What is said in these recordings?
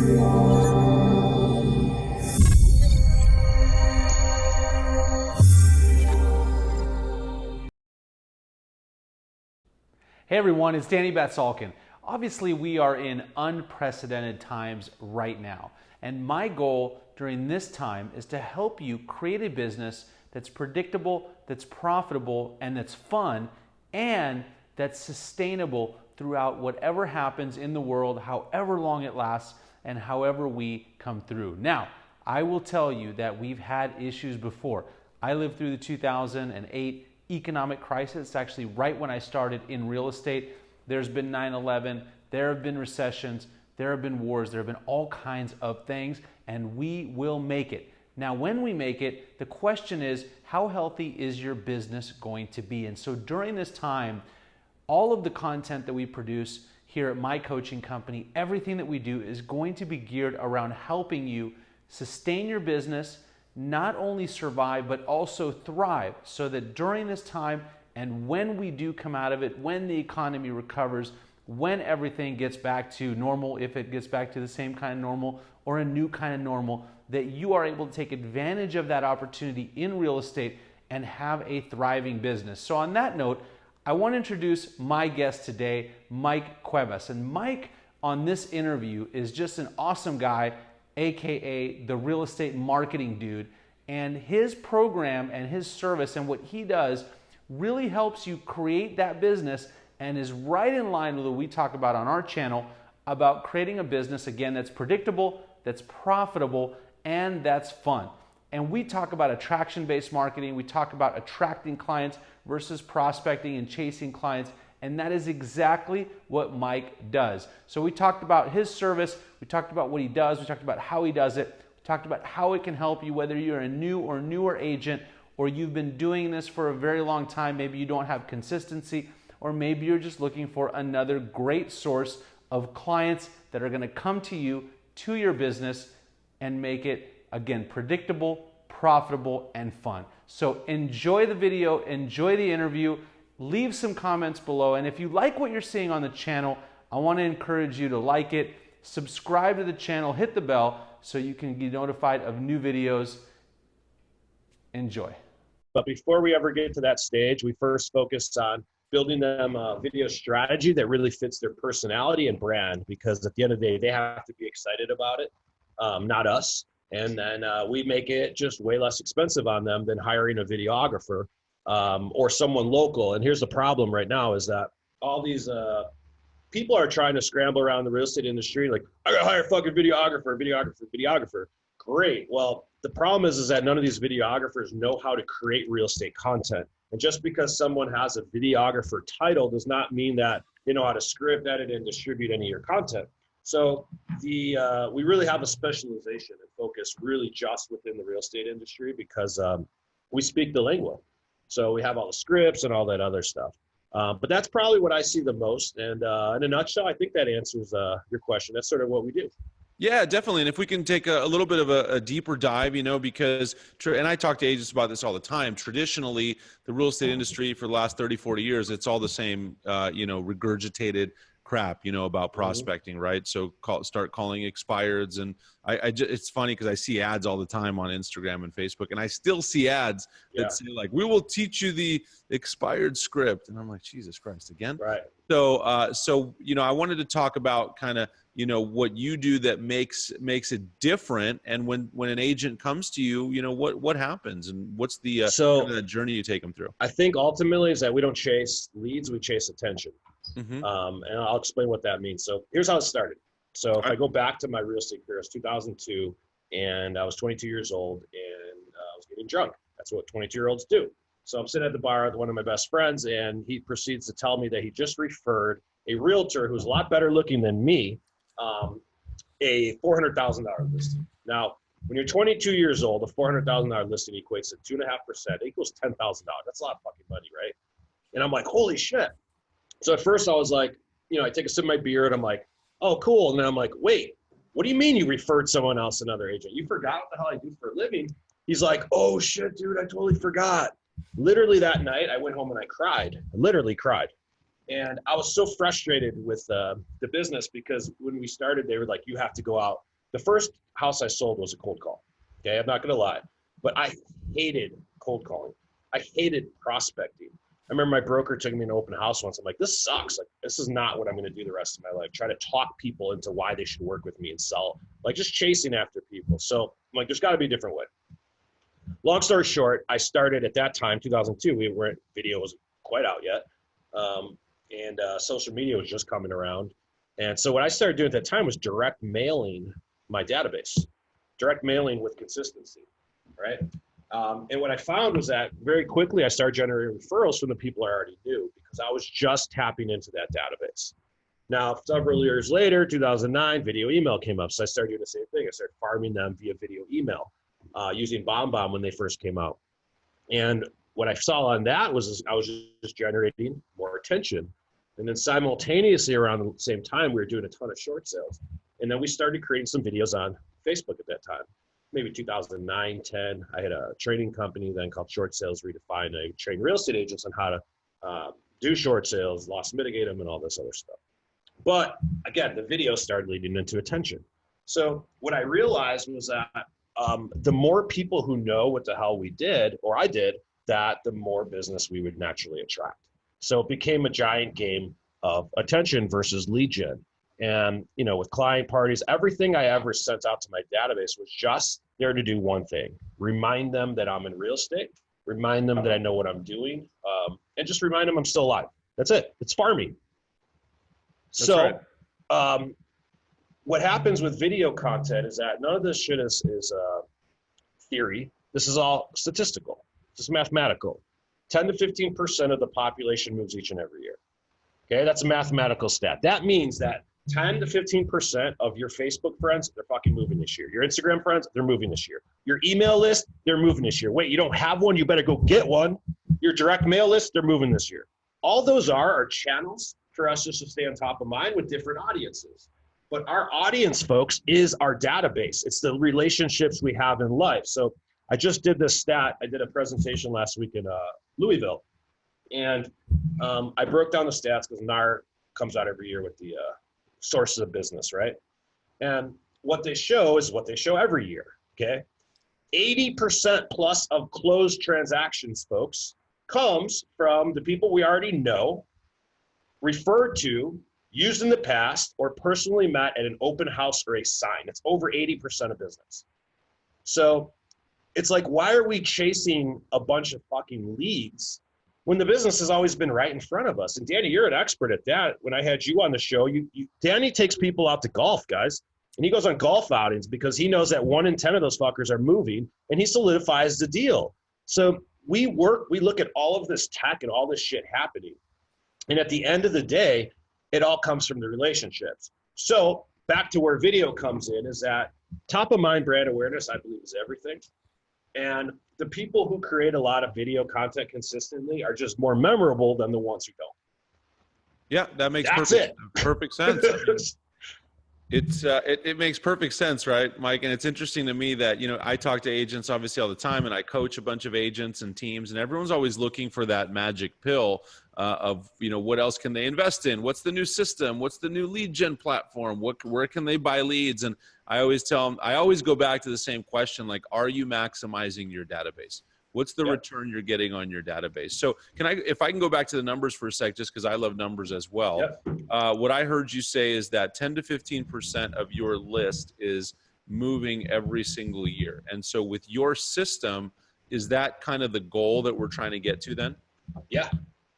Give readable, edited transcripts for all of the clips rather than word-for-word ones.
Hey everyone, it's Danny Batsalkin. Obviously, we are in unprecedented times right now. And my goal during this time is to help you create a business that's predictable, that's profitable, and that's fun, and that's sustainable throughout whatever happens in the world, however long it lasts, and however we come through. Now, I will tell you that we've had issues before. I lived through the 2008 economic crisis, actually right when I started in real estate. There's been 9/11, there have been recessions, there have been wars, there have been all kinds of things, and we will make it. Now, when we make it, the question is, how healthy is your business going to be? And so during this time, all of the content that we produce here at my coaching company, everything that we do is going to be geared around helping you sustain your business, not only survive, but also thrive, so that during this time and when we do come out of it, when the economy recovers, when everything gets back to normal, if it gets back to the same kind of normal or a new kind of normal, that you are able to take advantage of that opportunity in real estate and have a thriving business. So on that note, I want to introduce my guest today, Mike Cuevas. And Mike on this interview is just an awesome guy, AKA the real estate marketing dude, and his program and his service and what he does really helps you create that business and is right in line with what we talk about on our channel about creating a business, again, that's predictable, that's profitable, and that's fun. And we talk about attraction-based marketing, we talk about attracting clients versus prospecting and chasing clients, and that is exactly what Mike does. So we talked about his service, we talked about what he does, we talked about how he does it, we talked about how it can help you, whether you're a new or newer agent, or you've been doing this for a very long time, maybe you don't have consistency, or maybe you're just looking for another great source of clients that are gonna come to you, to your business, and make it, again, predictable, profitable, and fun. So enjoy the video, enjoy the interview, leave some comments below, and if you like what you're seeing on the channel, I want to encourage you to like it, subscribe to the channel, hit the bell so you can be notified of new videos. Enjoy. But before we ever get to that stage, we first focus on building them a video strategy that really fits their personality and brand, because at the end of the day, they have to be excited about it, not us. And then we make it just way less expensive on them than hiring a videographer or someone local. And here's the problem right now is that all these people are trying to scramble around the real estate industry. Like, I gotta hire a fucking videographer. Great. Well, the problem is that none of these videographers know how to create real estate content. And just because someone has a videographer title does not mean that they know how to script, edit, and distribute any of your content. So we really have a specialization and focus really just within the real estate industry because we speak the lingua. So we have all the scripts and all that other stuff. But that's probably what I see the most. And in a nutshell, I think that answers your question. That's sort of what we do. Yeah, definitely. And if we can take a little bit of a deeper dive, because, and I talk to agents about this all the time, traditionally, the real estate industry for the last 30, 40 years, it's all the same, regurgitated crap, about prospecting, right? So start calling expireds. And it's funny because I see ads all the time on Instagram and Facebook, and I still see ads that say like, we will teach you the expired script. And I'm like, Jesus Christ, again? Right. So, I wanted to talk about kind of, what you do that makes it different. And when an agent comes to you, what happens and what's the kind of that journey you take them through? I think ultimately is that we don't chase leads, we chase attention. Mm-hmm. And I'll explain what that means. So here's how it started. So if I go back to my real estate career, it was 2002, and I was 22 years old, and I was getting drunk. That's what 22-year-olds do. So I'm sitting at the bar with one of my best friends, and he proceeds to tell me that he just referred a realtor who's a lot better looking than me, a $400,000 listing. Now, when you're 22 years old, a $400,000 listing equates to 2.5%, equals $10,000. That's a lot of fucking money, right? And I'm like, holy shit. So at first I was like, I take a sip of my beer and I'm like, oh, cool. And then I'm like, wait, what do you mean you referred someone else, another agent? You forgot what the hell I do for a living? He's like, oh shit, dude, I totally forgot. Literally that night I went home and I cried. I literally cried. And I was so frustrated with the business because when we started, they were like, you have to go out The first house I sold was a cold call. Okay, I'm not gonna lie, but I hated cold calling. I hated prospecting. I remember my broker took me to an open house once. I'm like, this sucks. Like, this is not what I'm gonna do the rest of my life. Try to talk people into why they should work with me and sell, like just chasing after people. So I'm like, there's gotta be a different way. Long story short, I started at that time, 2002, video wasn't quite out yet. And social media was just coming around. And so what I started doing at that time was direct mailing my database, direct mailing with consistency, right? And what I found was that very quickly I started generating referrals from the people I already knew because I was just tapping into that database. Now, several years later, 2009, video email came up. So I started doing the same thing. I started farming them via video email using BombBomb when they first came out. And what I saw on that was I was just generating more attention. And then simultaneously around the same time, we were doing a ton of short sales. And then we started creating some videos on Facebook at that time, maybe 2009, 10. I had a training company then called Short Sales Redefined. I trained real estate agents on how to do short sales, loss mitigate them, and all this other stuff. But again, the video started leading into attention. So what I realized was that the more people who know what the hell we did, or I did, that the more business we would naturally attract. So it became a giant game of attention versus lead gen. And, you know, with client parties, everything I ever sent out to my database was just there to do one thing: remind them that I'm in real estate, remind them that I know what I'm doing, and just remind them I'm still alive. That's it. It's farming. That's right. What happens with video content is that none of this shit is theory. This is all statistical. This is mathematical. 10 to 15% of the population moves each and every year. Okay, that's a mathematical stat. That means that 10 to 15% of your Facebook friends, they're fucking moving this year. Your Instagram friends, they're moving this year. Your email list, they're moving this year. Wait, you don't have one? You better go get one. Your direct mail list, they're moving this year. All those are channels for us just to stay on top of mind with different audiences. But our audience, folks, is our database. It's the relationships we have in life. So I just did this stat. I did a presentation last week in Louisville. And I broke down the stats because NAR comes out every year with the sources of business, right? And what they show is what they show every year, okay? 80% plus of closed transactions, folks, comes from the people we already know, referred to, used in the past, or personally met at an open house or a sign. It's over 80% of business. So it's like, why are we chasing a bunch of fucking leads when the business has always been right in front of us? And Danny, you're an expert at that. When I had you on the show, Danny takes people out to golf, guys. And he goes on golf outings because he knows that 1 in 10 of those fuckers are moving, and he solidifies the deal. So we look at all of this tech and all this shit happening. And at the end of the day, it all comes from the relationships. So back to where video comes in is that top of mind brand awareness, I believe, is everything. And the people who create a lot of video content consistently are just more memorable than the ones who don't. Yeah, that makes perfect sense. It makes perfect sense, right, Mike? And it's interesting to me that, you know, I talk to agents obviously all the time, and I coach a bunch of agents and teams, and everyone's always looking for that magic pill of, you know, what else can they invest in? What's the new system? What's the new lead gen platform? Where can they buy leads? And I always tell them, I always go back to the same question, like, are you maximizing your database? What's the return you're getting on your database? So if I can go back to the numbers for a sec, just because I love numbers as well. What I heard you say is that 10 to 15% of your list is moving every single year. And so with your system, is that kind of the goal that we're trying to get to then? Yeah,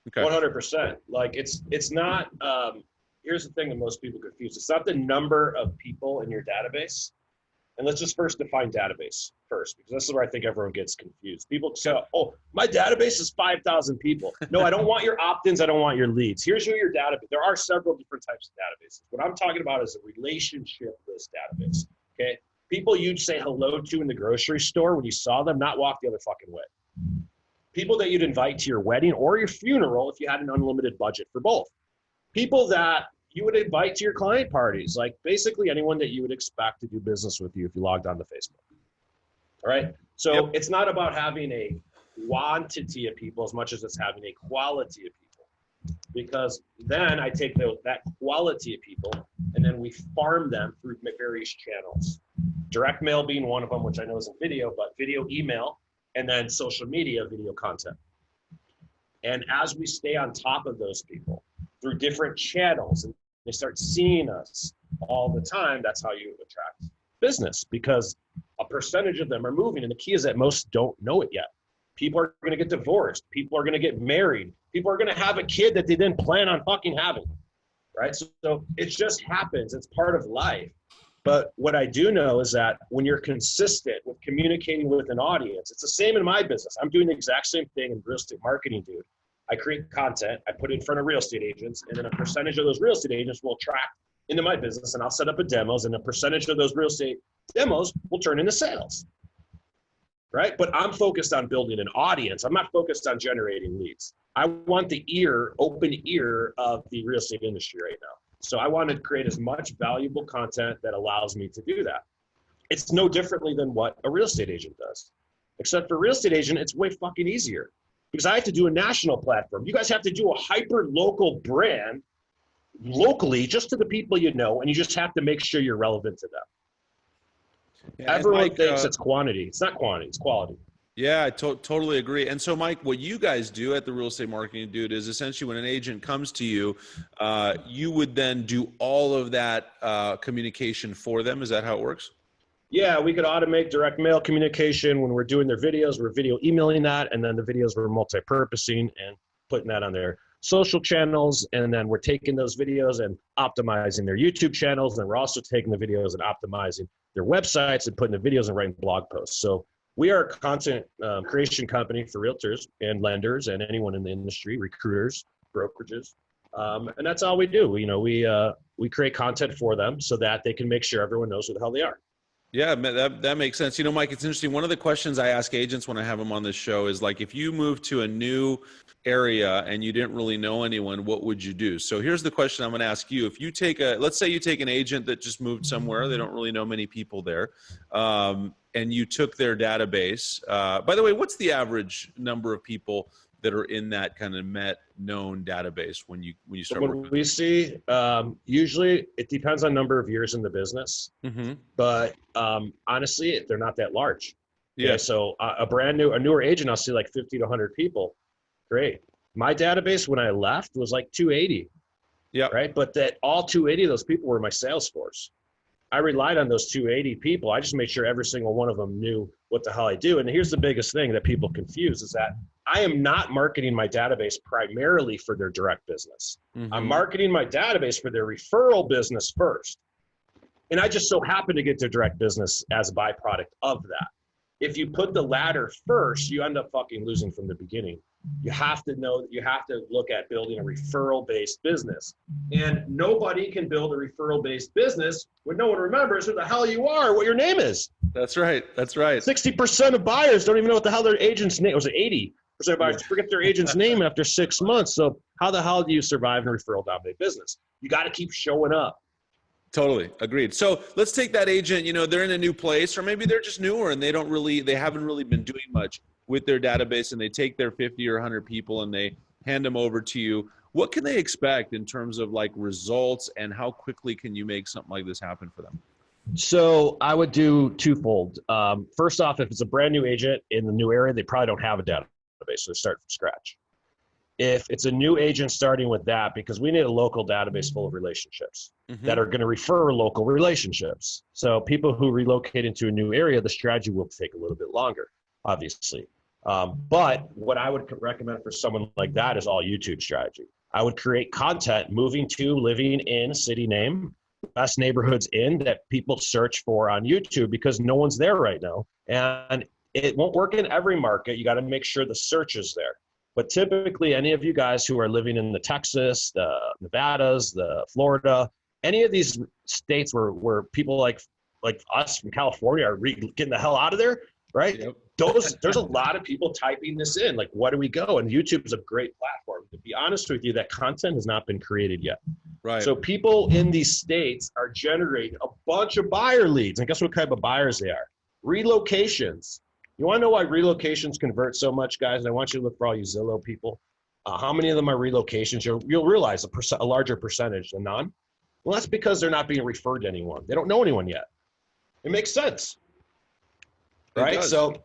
okay. 100%. Like it's not, here's the thing that most people confuse. It's not the number of people in your database. And let's just first define database first, because this is where I think everyone gets confused. People say, oh, my database is 5,000 people. No, I don't want your opt-ins. I don't want your leads. Here's who your database. There are several different types of databases. What I'm talking about is a relationship list database, okay? People you'd say hello to in the grocery store when you saw them, not walk the other fucking way. People that you'd invite to your wedding or your funeral if you had an unlimited budget for both. People that you would invite to your client parties, like basically anyone that you would expect to do business with you if you logged on to Facebook. All right. So It's not about having a quantity of people as much as it's having a quality of people, because then I take that quality of people and then we farm them through various channels. direct mail being one of them, which I know isn't video, but video, email, and then social media video content. And as we stay on top of those people through different channels and they start seeing us all the time, that's how you attract business, because a percentage of them are moving. And the key is that most don't know it yet. People are going to get divorced. People are going to get married. People are going to have a kid that they didn't plan on fucking having, right? So it just happens. It's part of life. But what I do know is that when you're consistent with communicating with an audience, it's the same in my business. I'm doing the exact same thing in real estate marketing, dude. I create content, I put it in front of real estate agents, and then a percentage of those real estate agents will attract into my business, and I'll set up a demos, and a percentage of those real estate demos will turn into sales, right? But I'm focused on building an audience. I'm not focused on generating leads. I want the open ear of the real estate industry right now. So I want to create as much valuable content that allows me to do that. It's no differently than what a real estate agent does, except for a real estate agent, it's way fucking easier because I have to do a national platform. You guys have to do a hyper local brand locally just to the people you know, and you just have to make sure you're relevant to them. Yeah, everyone thinks it's quantity. It's not quantity, it's quality. Yeah, I totally agree. And so, Mike, what you guys do at the Real Estate Marketing Dude is essentially when an agent comes to you, you would then do all of that communication for them. Is that how it works? Yeah, we could automate direct mail communication. When we're doing their videos, we're video emailing that, and then the videos we're multi-purposing and putting that on their social channels, and then we're taking those videos and optimizing their YouTube channels, and we're also taking the videos and optimizing their websites and putting the videos and writing blog posts. So we are a content creation company for realtors and lenders and anyone in the industry, recruiters, brokerages, and that's all we do. You know, we create content for them so that they can make sure everyone knows who the hell they are. Yeah, that makes sense. You know, Mike, it's interesting. One of the questions I ask agents when I have them on this show is like, if you move to a new area and you didn't really know anyone, what would you do? So here's the question I'm going to ask you. If you let's say you take an agent that just moved somewhere, they don't really know many people there, and you took their database. By the way, what's the average number of people that are in that kind of known database when you start working? What we see, usually it depends on number of years in the business, but honestly, they're not that large. Yeah. So a newer agent, I'll see like 50 to 100 people. Great. My database when I left was like 280. Yeah. Right. But that all 280 of those people were my sales force. I relied on those 280 people. I just made sure every single one of them knew what the hell I do. And here's the biggest thing that people confuse is that I am not marketing my database primarily for their direct business. I'm marketing my database for their referral business first. And I just so happen to get their direct business as a byproduct of that. If you put the latter first, you end up fucking losing from the beginning. You have to know that you have to look at building a referral-based business. And nobody can build a referral-based business when no one remembers who the hell you are, what your name is. That's right. That's right. 60% of buyers don't even know what the hell their agent's name was. 80% of buyers forget their agent's name after 6 months. So how the hell do you survive in a referral-dominated business? You got to keep showing up. Totally agreed. So let's take that agent, you know, they're in a new place, or maybe they're just newer and they haven't really been doing much with their database, and they take their 50 or 100 people and they hand them over to you. What can they expect in terms of like results, and how quickly can you make something like this happen for them? So I would do twofold. First off, if it's a brand new agent in the new area, they probably don't have a database, so they start from scratch. If it's a new agent starting with that, because we need a local database full of relationships that are going to refer local relationships. So people who relocate into a new area, the strategy will take a little bit longer, obviously. But what I would recommend for someone like that is all YouTube strategy. I would create content moving to, living in, city name, best neighborhoods in that people search for on YouTube, because no one's there right now. And it won't work in every market. You got to make sure the search is there. But typically, any of you guys who are living in the Texas, the Nevadas, the Florida, any of these states where people like us from California are getting the hell out of there, right? Yep. There's a lot of people typing this in, like, where do we go? And YouTube is a great platform. To be honest with you, that content has not been created yet. Right. So people in these states are generating a bunch of buyer leads. And guess what type of buyers they are? Relocations. You want to know why relocations convert so much, guys? And I want you to look for all you Zillow people. How many of them are relocations? You'll realize a larger percentage than none. Well, that's because they're not being referred to anyone. They don't know anyone yet. It makes sense, It right? does. So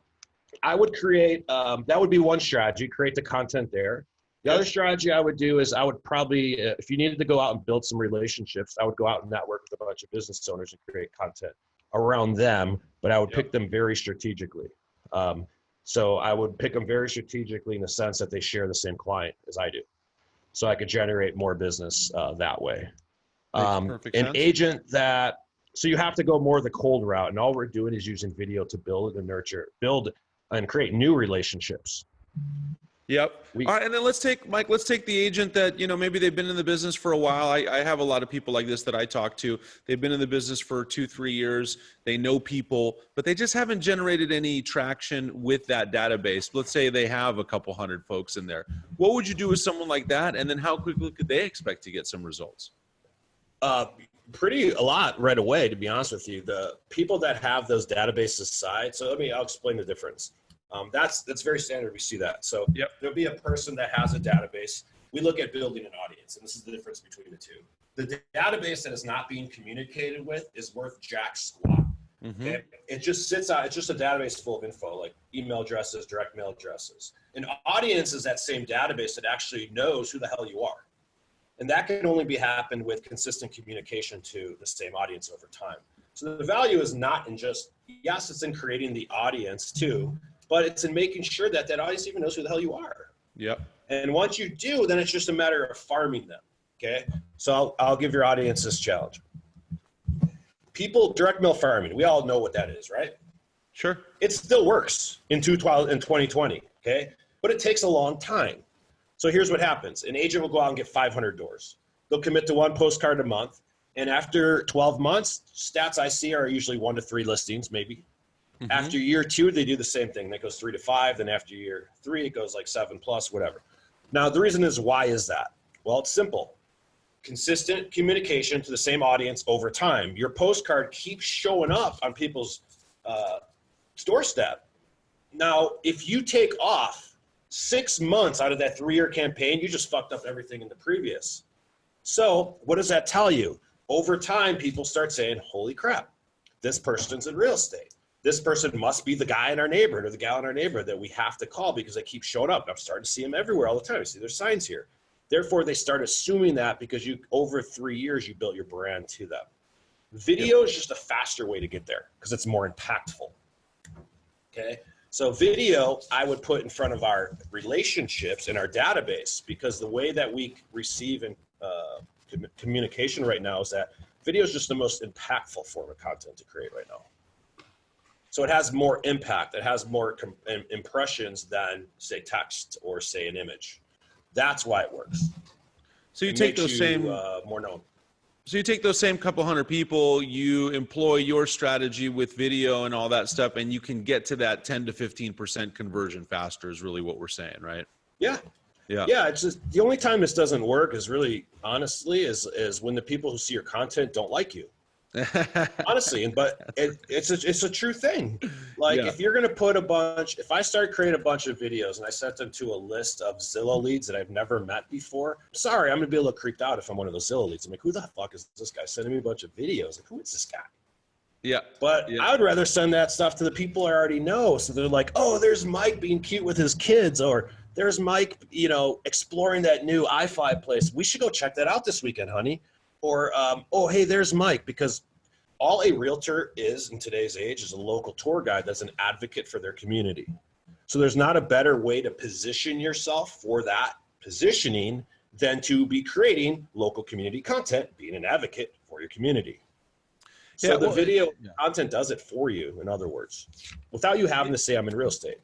I would create, that would be one strategy, create the content there. The Yep. other strategy I would do is I would probably, if you needed to go out and build some relationships, I would go out and network with a bunch of business owners and create content around them, but I would Yep. pick them very strategically. So I would pick them very strategically in the sense that they share the same client as I do. So I could generate more business that way. Makes perfect An sense. agent that, so you have to go more the cold route, and all we're doing is using video to build and create new relationships. Yep. All right, and then let's take the agent that, maybe they've been in the business for a while. I have a lot of people like this that I talk to. They've been in the business for 2-3 years. They know people, but they just haven't generated any traction with that database. Let's say they have a couple hundred folks in there. What would you do with someone like that? And then how quickly could they expect to get some results? A lot right away, to be honest with you. The people that have those databases aside, so I'll explain the difference. That's very standard. We see that. So Yep. There'll be a person that has a database. We look at building an audience, and this is the difference between the two. The database that is not being communicated with is worth jack squat. Okay? It just sits out. It's just a database full of info, like email addresses, direct mail addresses. An audience is that same database that actually knows who the hell you are. And that can only be happened with consistent communication to the same audience over time. So the value is not in just, yes, it's in creating the audience too, but it's in making sure that that audience even knows who the hell you are. Yep. And once you do, then it's just a matter of farming them. Okay. So I'll give your audience this challenge. Direct mail farming, we all know what that is, right? Sure. It still works in 2020. Okay. But it takes a long time. So here's what happens. An agent will go out and get 500 doors. They'll commit to one postcard a month. And after 12 months, stats I see are usually 1 to 3 listings, maybe. After year 2, they do the same thing. That goes 3 to 5. Then after year 3, it goes like 7 plus, whatever. Now, the reason is, why is that? Well, it's simple. Consistent communication to the same audience over time. Your postcard keeps showing up on people's doorstep. Now, if you take off 6 months out of that 3-year campaign, you just fucked up everything in the previous. So what does that tell you? Over time, people start saying, holy crap, this person's in real estate. This person must be the guy in our neighborhood or the gal in our neighborhood that we have to call because they keep showing up. I'm starting to see them everywhere all the time. I see their signs here. Therefore, they start assuming that because over 3 years, you built your brand to them. Video is just a faster way to get there because it's more impactful. Okay. So video, I would put in front of our relationships in our database, because the way that we receive and communication right now is that video is just the most impactful form of content to create right now. So it has more impact. It has more impressions than, say, text or, say, an image. That's why it works. So you take those same more known. So you take those same couple hundred people, you employ your strategy with video and all that stuff, and you can get to that 10 to 15% conversion faster is really what we're saying, right? Yeah. Yeah. Yeah. It's just, the only time this doesn't work is really, honestly, is when the people who see your content don't like you. Honestly, but it's a true thing. Like, if you're going to put if I start creating a bunch of videos and I set them to a list of Zillow leads that I've never met before, sorry, I'm going to be a little creeped out if I'm one of those Zillow leads. I'm like, who the fuck is this guy sending me a bunch of videos? Like, who is this guy? Yeah. But I would rather send that stuff to the people I already know. So they're like, oh, there's Mike being cute with his kids, or there's Mike, exploring that new i5 place. We should go check that out this weekend, honey. Or, oh, hey, there's Mike, because all a realtor is in today's age is a local tour guide that's an advocate for their community. So there's not a better way to position yourself for that positioning than to be creating local community content, being an advocate for your community. So the video content does it for you, in other words, without you having to say, I'm in real estate.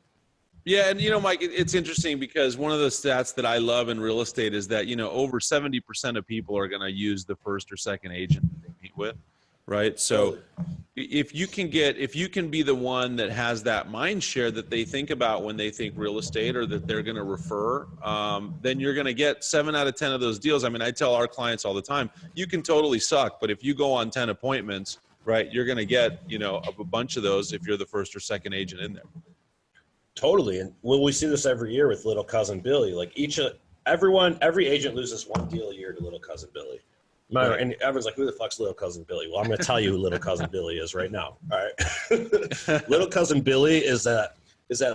Yeah. And, Mike, it's interesting because one of the stats that I love in real estate is that, over 70% of people are going to use the first or second agent that they meet with. Right. So if you can be the one that has that mind share that they think about when they think real estate, or that they're going to refer, then you're going to get 7 out of 10 of those deals. I mean, I tell our clients all the time, you can totally suck, but if you go on 10 appointments, right, you're going to get, a bunch of those if you're the first or second agent in there. Totally. And we see this every year with little cousin Billy. Like every agent loses one deal a year to little cousin Billy. Right. And everyone's like, who the fuck's little cousin Billy? Well, I'm going to tell you who little cousin Billy is right now. All right. Little cousin Billy is that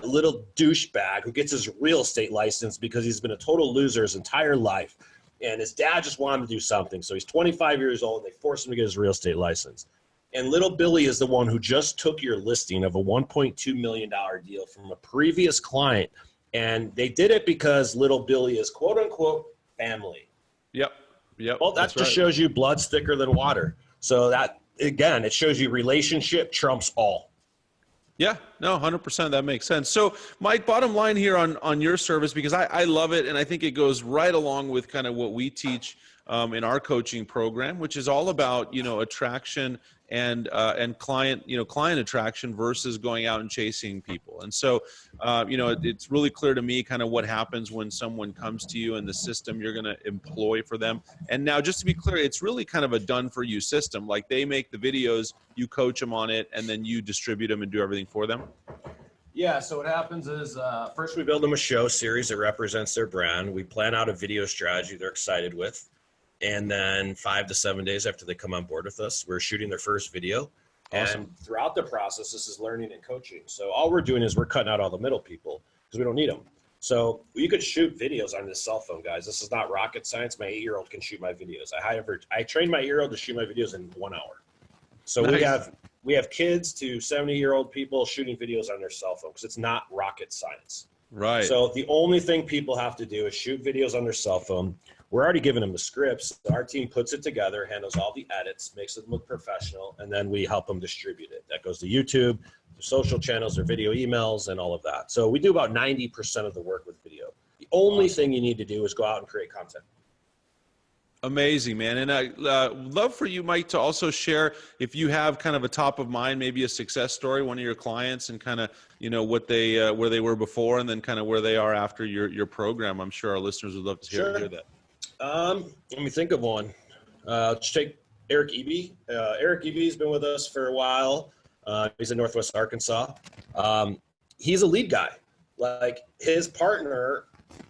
little douchebag who gets his real estate license because he's been a total loser his entire life. And his dad just wanted to do something. So he's 25 years old and they forced him to get his real estate license. And little Billy is the one who just took your listing of a $1.2 million deal from a previous client. And they did it because little Billy is quote unquote family. Yep. Well, that just shows you blood's thicker than water. So that, again, it shows you relationship trumps all. Yeah, no, 100%. That makes sense. So, Mike, bottom line here on your service, because I love it, and I think it goes right along with kind of what we teach in our coaching program, which is all about, attraction and client attraction versus going out and chasing people. And so, it's really clear to me kind of what happens when someone comes to you and the system you're going to employ for them. And now, just to be clear, it's really kind of a done for you system. Like they make the videos, you coach them on it, and then you distribute them and do everything for them. Yeah, so what happens is first we build them a show series that represents their brand. We plan out a video strategy they're excited with. And then 5 to 7 days after they come on board with us, we're shooting their first video. Awesome. And throughout the process, this is learning and coaching. So all we're doing is we're cutting out all the middle people because we don't need them. So you could shoot videos on this cell phone, guys. This is not rocket science. My 8-year-old can shoot my videos. I trained my 8-year-old to shoot my videos in 1 hour. So nice. we have kids to 70-year-old people shooting videos on their cell phone because it's not rocket science. Right. So the only thing people have to do is shoot videos on their cell phone. We're already giving them the scripts. Our team puts it together, handles all the edits, makes it look professional, and then we help them distribute it. That goes to YouTube, their social channels, their video emails, and all of that. So we do about 90% of the work with video. The only thing you need to do is go out and create content. Amazing, man. And I love for you, Mike, to also share if you have kind of a top of mind, maybe a success story, one of your clients, and kind of, what they where they were before and then kind of where they are after your program. I'm sure our listeners would love to hear that. Let me think of one. Let's take Eric Eby. Eric Eby's been with us for a while. He's in Northwest Arkansas. He's a lead guy. Like his partner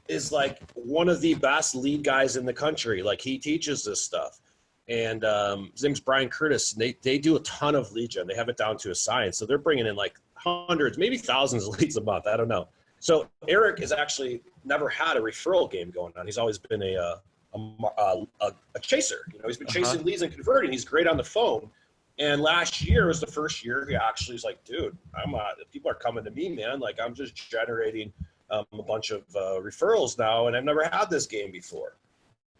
is like one of the best lead guys in the country. Like he teaches this stuff. And his name's Brian Curtis. And they do a ton of lead gen. They have it down to a science. So they're bringing in like hundreds, maybe thousands of leads a month. I don't know. So Eric has actually never had a referral game going on. He's always been a chaser. He's been chasing leads and converting. He's great on the phone. And last year was the first year he actually was like, dude, people are coming to me, man. Like I'm just generating a bunch of referrals now, and I've never had this game before.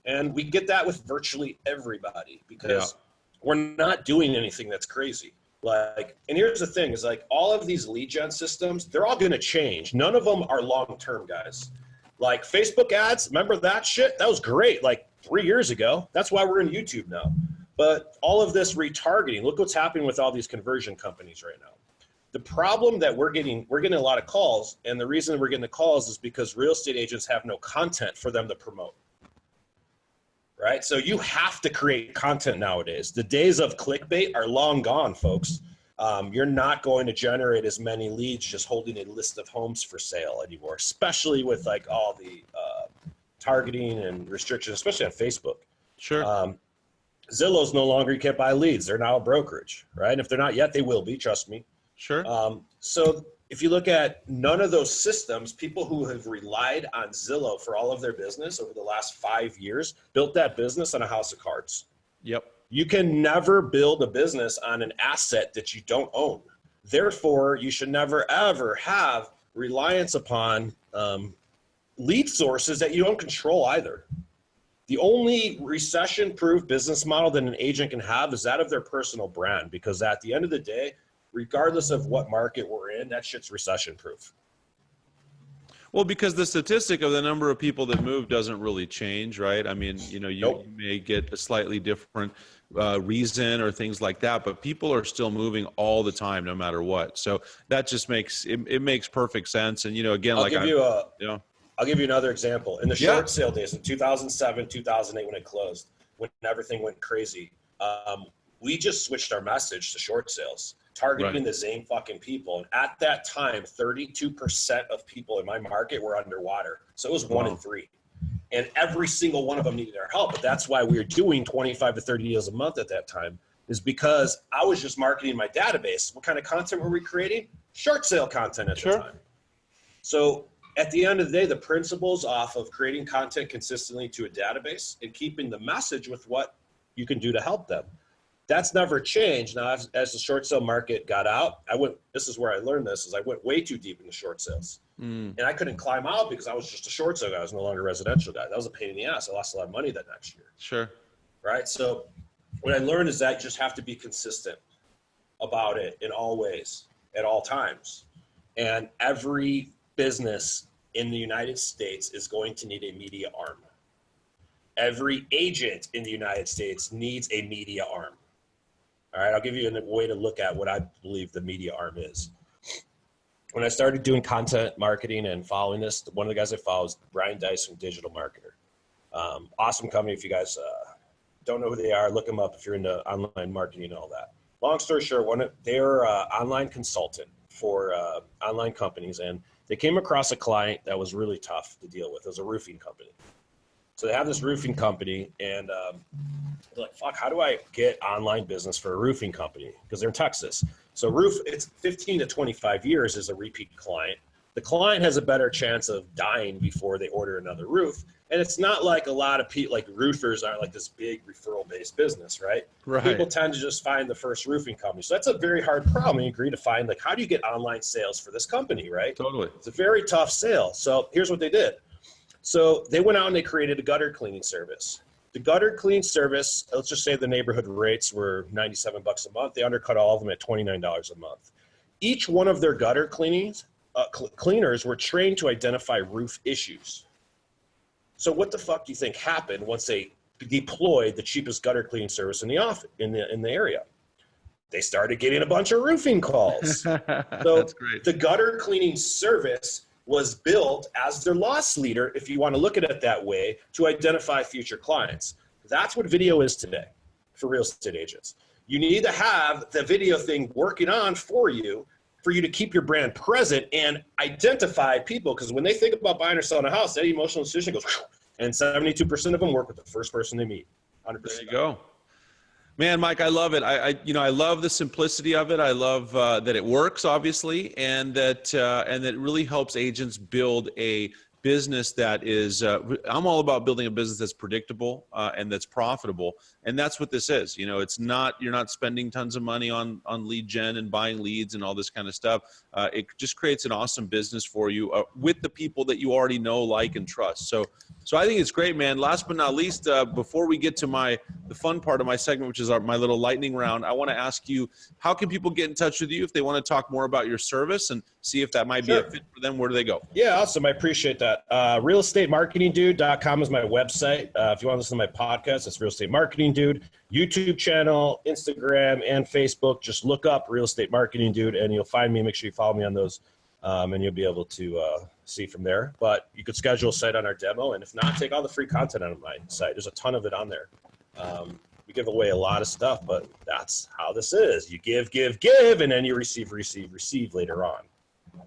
And we get that with virtually everybody because we're not doing anything that's crazy. Like, and here's the thing is like all of these lead gen systems, they're all going to change. None of them are long-term, guys. Like Facebook ads, remember that shit? That was great like 3 years ago. That's why we're in YouTube now. But all of this retargeting, look what's happening with all these conversion companies right now. The problem that we're getting a lot of calls, and the reason we're getting the calls is because real estate agents have no content for them to promote. Right? So you have to create content nowadays. The days of clickbait are long gone, folks. You're not going to generate as many leads just holding a list of homes for sale anymore, especially with like all the targeting and restrictions, especially on Facebook. Sure. Zillow's no longer, you can't buy leads. They're now a brokerage, right? And if they're not yet, they will be, trust me. Sure. So if you look at none of those systems, people who have relied on Zillow for all of their business over the last 5 years built that business on a house of cards. Yep. You can never build a business on an asset that you don't own. Therefore, you should never, ever have reliance upon lead sources that you don't control either. The only recession-proof business model that an agent can have is that of their personal brand, because at the end of the day, regardless of what market we're in, that shit's recession-proof. Well, because the statistic of the number of people that move doesn't really change, right? I mean, you may get a slightly different reason or things like that, but people are still moving all the time, no matter what. So that just makes it makes perfect sense. And again, I'll give you another example. In the short sale days in 2007, 2008, when it closed, when everything went crazy, we just switched our message to short sales, targeting the same fucking people. And at that time, 32% of people in my market were underwater. So it was 1 in 3. And every single one of them needed our help. But that's why we were doing 25 to 30 deals a month at that time, is because I was just marketing my database. What kind of content were we creating? Short sale content at the time. So at the end of the day, the principles off of creating content consistently to a database and keeping the message with what you can do to help them, that's never changed. Now, as the short sale market got out, this is where I learned this, is I went way too deep into short sales. And I couldn't climb out because I was just a short sale guy. I was no longer a residential guy. That was a pain in the ass. I lost a lot of money that next year. Sure. Right? So what I learned is that you just have to be consistent about it in all ways, at all times. And every business in the United States is going to need a media arm. Every agent in the United States needs a media arm. All right, I'll give you a way to look at what I believe the media arm is. When I started doing content marketing and following this, one of the guys I follow is Brian Dice from Digital Marketer. Awesome company. If you guys don't know who they are, look them up if you're into online marketing and all that. Long story short, they're an online consultant for online companies, and they came across a client that was really tough to deal with. It was a roofing company. So they have this roofing company, and they're like, fuck, how do I get online business for a roofing company? Because they're in Texas. So it's 15 to 25 years as a repeat client. The client has a better chance of dying before they order another roof. And it's not like a lot of people, like roofers aren't like this big referral-based business, right? People tend to just find the first roofing company. So that's a very hard problem. You agree to find, like, how do you get online sales for this company, right? Totally. It's a very tough sale. So here's what they did. So they went out and they created a gutter cleaning service. The gutter clean service, let's just say the neighborhood rates were $97 a month. They undercut all of them at $29 a month. Each one of their gutter cleaners were trained to identify roof issues. So what the fuck do you think happened once they deployed the cheapest gutter cleaning service in the area? They started getting a bunch of roofing calls. So That's great. the gutter cleaning service was built as their loss leader, if you want to look at it that way, to identify future clients. That's what video is today for real estate agents. You need to have the video thing working on for you to keep your brand present and identify people. Because when they think about buying or selling a house, that emotional decision goes, and 72% of them work with the first person they meet. 100%. There you go. Man, Mike, I love it. I love the simplicity of it. I love that it works, obviously, and that it really helps agents build a business that is. I'm all about building a business that's predictable and that's profitable, and that's what this is. You know, it's not, you're not spending tons of money on lead gen and buying leads and all this kind of stuff. It just creates an awesome business for you with the people that you already know, like, and trust. So I think it's great, man. Last but not least, before we get to the fun part of my segment, which is my little lightning round, I want to ask you, how can people get in touch with you if they want to talk more about your service and see if that might be a fit for them? Where do they go? Yeah, awesome. I appreciate that. Realestatemarketingdude.com is my website. If you want to listen to my podcast, it's Real Estate Marketing Dude. YouTube channel, Instagram, and Facebook. Just look up Real Estate Marketing Dude, and you'll find me. Make sure you follow me on those, and you'll be able to see from there. But you could schedule a site on our demo, and if not, take all the free content on my site. There's a ton of it on there. We give away a lot of stuff, but that's how this is. You give, and then you receive later on.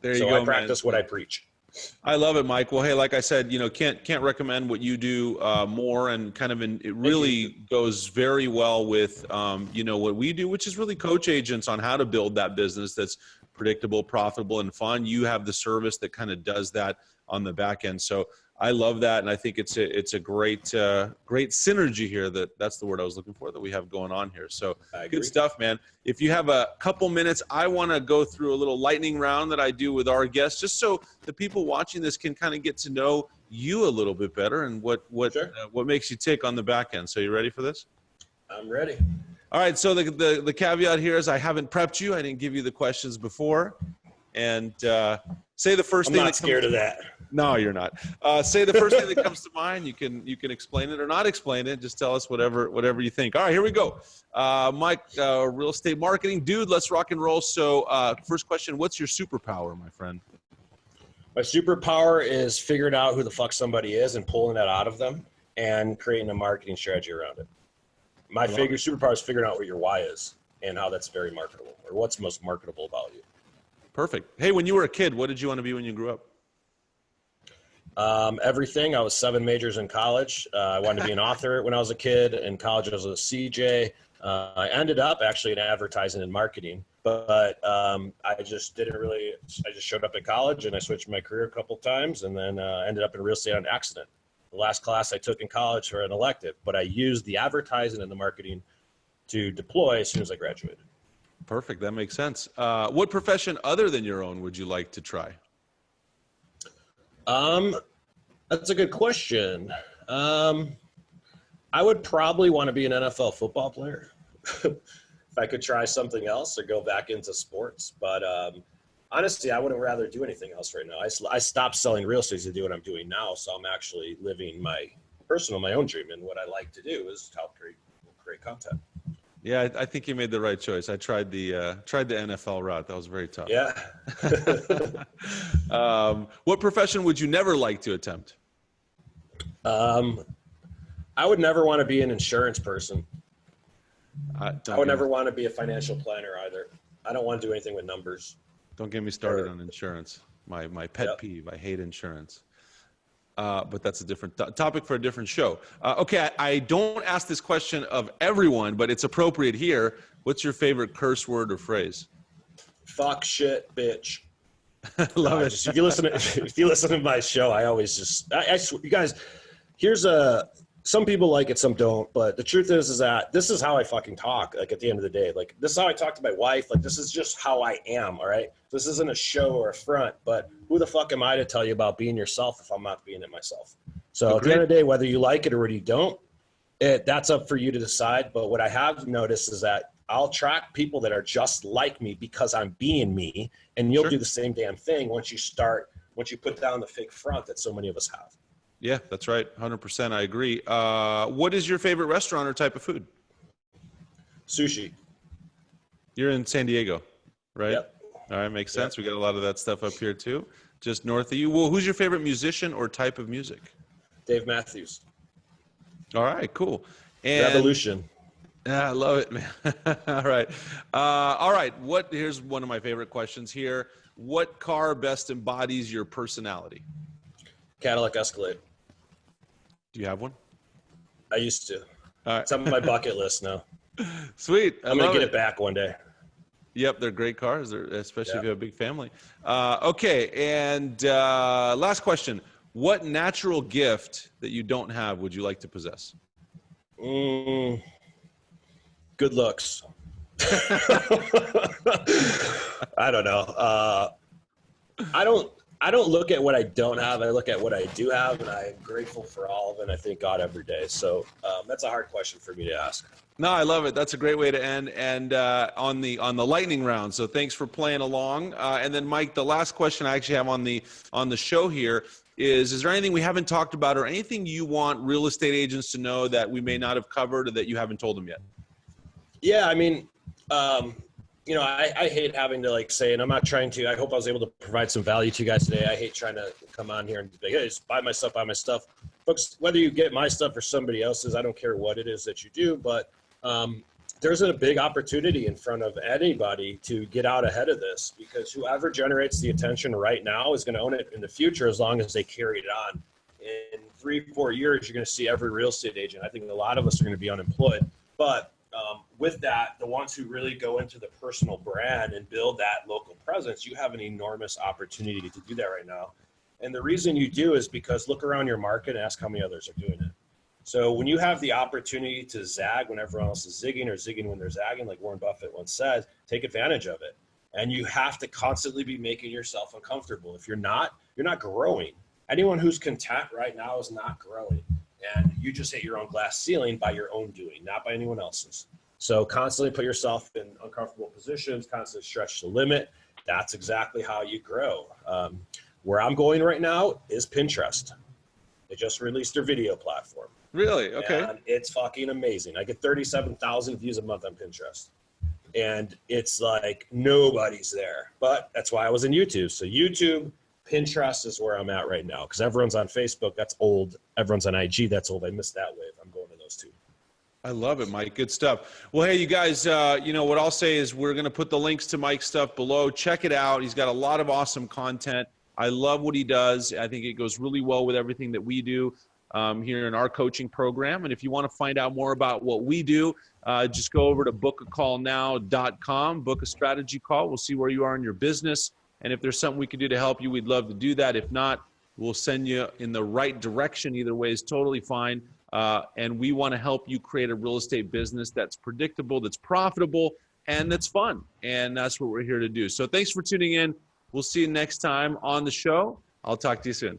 There you go, I practice what I preach. I love it, Mike. Well, hey, like I said, can't recommend what you do more, and it really goes very well with, what we do, which is really coach agents on how to build that business that's predictable, profitable, and fun. You have the service that kind of does that on the back end. So I love that, and I think it's a great synergy here. That's the word I was looking for that we have going on here. So good stuff, man. If you have a couple minutes, I want to go through a little lightning round that I do with our guests, just so the people watching this can kind of get to know you a little bit better and what makes you tick on the back end. So you ready for this? I'm ready. All right. So the caveat here is I haven't prepped you. I didn't give you the questions before, and say the first thing. I'm not scared of that. No, you're not. Say the first thing that comes to mind. You can explain it or not explain it. Just tell us whatever you think. All right, here we go. Mike, Real Estate Marketing Dude, let's rock and roll. So first question, what's your superpower, my friend? My superpower is figuring out who the fuck somebody is and pulling that out of them and creating a marketing strategy around it. My superpower is figuring out what your why is and how that's very marketable, or what's most marketable about you. Perfect. Hey, when you were a kid, what did you want to be when you grew up? Everything. I was 7 majors in college. I wanted to be an author when I was a kid. In college, I was a CJ. I ended up actually in advertising and marketing, but I just didn't really. I just showed up at college and I switched my career a couple times, and then ended up in real estate on accident. The last class I took in college for an elective, but I used the advertising and the marketing to deploy as soon as I graduated. Perfect. That makes sense. What profession other than your own would you like to try? That's a good question. I would probably want to be an NFL football player if I could try something else or go back into sports. But honestly, I wouldn't rather do anything else right now. I stopped selling real estate to do what I'm doing now, so I'm actually living my own dream. And what I like to do is help create content. Yeah, I think you made the right choice. I tried the NFL route. That was very tough. Yeah. What profession would you never like to attempt? I would never want to be an insurance person. I would never want to be a financial planner either. I don't want to do anything with numbers. Don't get me started on insurance. My pet peeve. I hate insurance. But that's a different topic for a different show. Okay, I don't ask this question of everyone, but it's appropriate here. What's your favorite curse word or phrase? Fuck, shit, bitch. Love it. If you listen to my show, I always I swear, you guys, some people like it, some don't, but the truth is that this is how I fucking talk. Like at the end of the day, like this is how I talk to my wife. Like this is just how I am. All right. This isn't a show or a front, but who the fuck am I to tell you about being yourself if I'm not being it myself? So at the end of the day, whether you like it or whether you don't, that's up for you to decide. But what I have noticed is that I'll track people that are just like me because I'm being me, and you'll do the same damn thing once you put down the fake front that so many of us have. Yeah, that's right. 100%. I agree. What is your favorite restaurant or type of food? Sushi. You're in San Diego, right? Yep. All right. Makes sense. We got a lot of that stuff up here too, just north of you. Well, who's your favorite musician or type of music? Dave Matthews. All right, cool. And Revolution. Yeah, I love it, man. All right. All right. Here's one of my favorite questions here. What car best embodies your personality? Cadillac Escalade. Do you have one? I used to. All right. It's on my bucket list now. Sweet. I'm going to get it back one day. Yep, they're great cars, especially if you have a big family. Okay, and last question. What natural gift that you don't have would you like to possess? Good looks. I don't know. I don't look at what I don't have. I look at what I do have, and I'm grateful for all of it. And I thank God every day. So that's a hard question for me to ask. No, I love it. That's a great way to end, and on the lightning round. So thanks for playing along. And then, Mike, the last question I actually have on the show here is there anything we haven't talked about, or anything you want real estate agents to know that we may not have covered or that you haven't told them yet? Yeah, I mean, I hate having to say, and I'm not trying to. I hope I was able to provide some value to you guys today. I hate trying to come on here and be like, hey, just buy my stuff. Folks, whether you get my stuff or somebody else's, I don't care what it is that you do, but there's a big opportunity in front of anybody to get out ahead of this, because whoever generates the attention right now is going to own it in the future as long as they carry it on. In 3-4 years, you're going to see every real estate agent. I think a lot of us are going to be unemployed. But with that, the ones who really go into the personal brand and build that local presence, you have an enormous opportunity to do that right now. And the reason you do is because look around your market and ask how many others are doing it. So when you have the opportunity to zag when everyone else is zigging, or zigging when they're zagging, like Warren Buffett once said, take advantage of it. And you have to constantly be making yourself uncomfortable. If you're not growing. Anyone who's content right now is not growing. And you just hit your own glass ceiling by your own doing, not by anyone else's. So constantly put yourself in uncomfortable positions, constantly stretch the limit. That's exactly how you grow. Where I'm going right now is Pinterest. They just released their video platform. Really? Okay. And it's fucking amazing. I get 37,000 views a month on Pinterest. And it's like nobody's there. But that's why I was in YouTube. So YouTube, Pinterest is where I'm at right now, because everyone's on Facebook. That's old. Everyone's on IG. That's old. I missed that wave. I'm going to those two. I love it, Mike. Good stuff. Well, hey, you guys, what I'll say is we're going to put the links to Mike's stuff below. Check it out. He's got a lot of awesome content. I love what he does. I think it goes really well with everything that we do here in our coaching program. And if you want to find out more about what we do, just go over to bookacallnow.com, book a strategy call. We'll see where you are in your business. And if there's something we can do to help you, we'd love to do that. If not, we'll send you in the right direction. Either way is totally fine. And we want to help you create a real estate business that's predictable, that's profitable, and that's fun. And that's what we're here to do. So thanks for tuning in. We'll see you next time on the show. I'll talk to you soon.